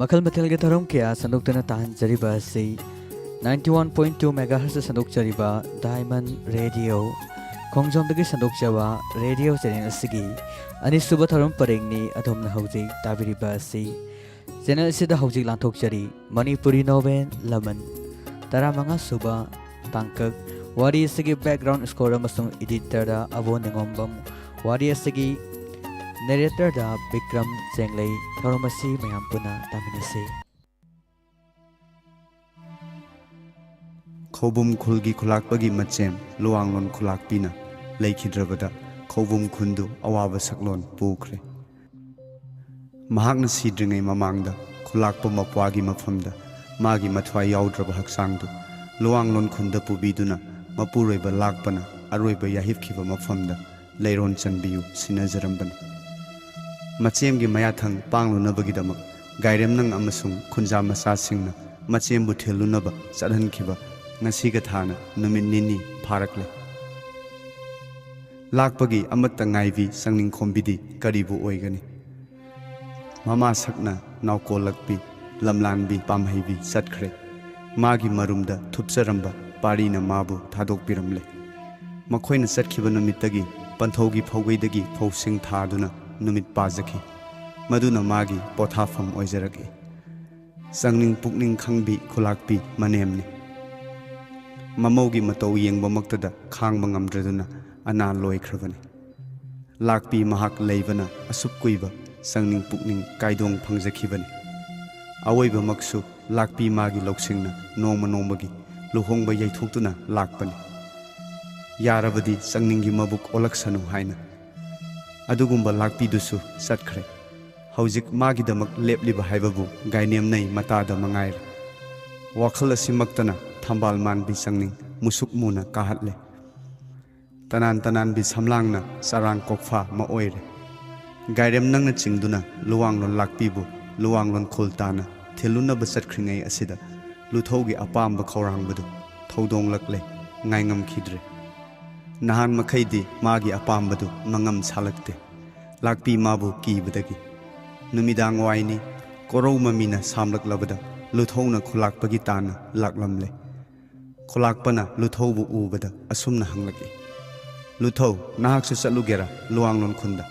मखल मथल के धरम क्या संदुक्तन ताहन जरिबा से 91.2 मेगाहर्ट्ज संदुक जरिबा डायमंड रेडियो खोंगजोंदगी संदुक जवा रेडियो चैनल सिगी अनिसुब धरम परेंगनी अधोमना हौजिक ताबिरिबा से चैनल सिदा हौजिक लांथोक जरी मणिपुरी नोवेल लमन तरामंगा सुबा तांकक वारी सिगी बैकग्राउंड स्कोर अमसुंग एडिटर अबो निगोंबम वारी सिगी नेरेटर दा विक्रम जेंगले थोरमसी मयाम पुना तामिनसे खौबुम खुलगी खुलाकपगी मचेम लुवांगलोन खुलाकपीना लेखिद्रबदा खौबुम खुंदु अवाब सकलोन पुख्रे महाकना सिद्रिङै ममांगदा खुलाकप मपवागी मफमदा मागी मथ्वाई याउद्रब हक्सांगदु लुवांगलोन खुंदा पुबीदुना मपुरोइबा लाकपना अरोइबा याहिबखिबा मफमदा लेरोन चनबियु सिनजरमबन मचेमगी मयाथंग पांगलुनबगीदमक गायरेमनंग अमसुंग खुंजा मसासिंगना मचेमबु थेलुनबा चदहनखिबा ngasiga thana numit nini pharakle lakpagi amatta ngaivi sangning khombidi karibu oigani mama sakna nawkolakpi lamlanbi pamhaibi satkhre magi marumda thupsaramba parina mabu thadokpiramle makhoina satkhiba numittagi panthogi phaugeidagi phosing thaduna numit pazakhi maduna magi pothafam oijaraki sangning pukning khangbi khulakpi manemni ममौगी मतौ येंगबमक्तदा खांगबा ngamdraduna ana loikhravani lakpi mahak leibana asup kuiba sangning pukning kaidong phangjakhibani awoiba maksu lakpi magi loksingna nongma nongmagi luhongba yaithoktuna lakpani yarabadi sangningi mabuk olaksanu haina adugumba lakpi dusu satkhre haujik magi damak lepliba haibabu gainem nei matada mangair wakhal asimaktana thambal man bi sangning musuk muna kahatle tanan bi samlangna sarang kokfa ma oire gairem nangna chingduna luwanglon lakpibu luwanglon khultana theluna basat khringai asida luthogi apamba khawrangbadu thodong lakle ngaingam khidre nahan makhaidi magi apambadu mangam salakte lakpi mabu kibadagi numidang waini korou mamina samlaklabada luthongna khulakpagi tana laklamle खुलाकपना लुथौबु उबदा असुमना हंगलके लुथौ नाहकसु चलुगेरा लुवांगलोन खुंदा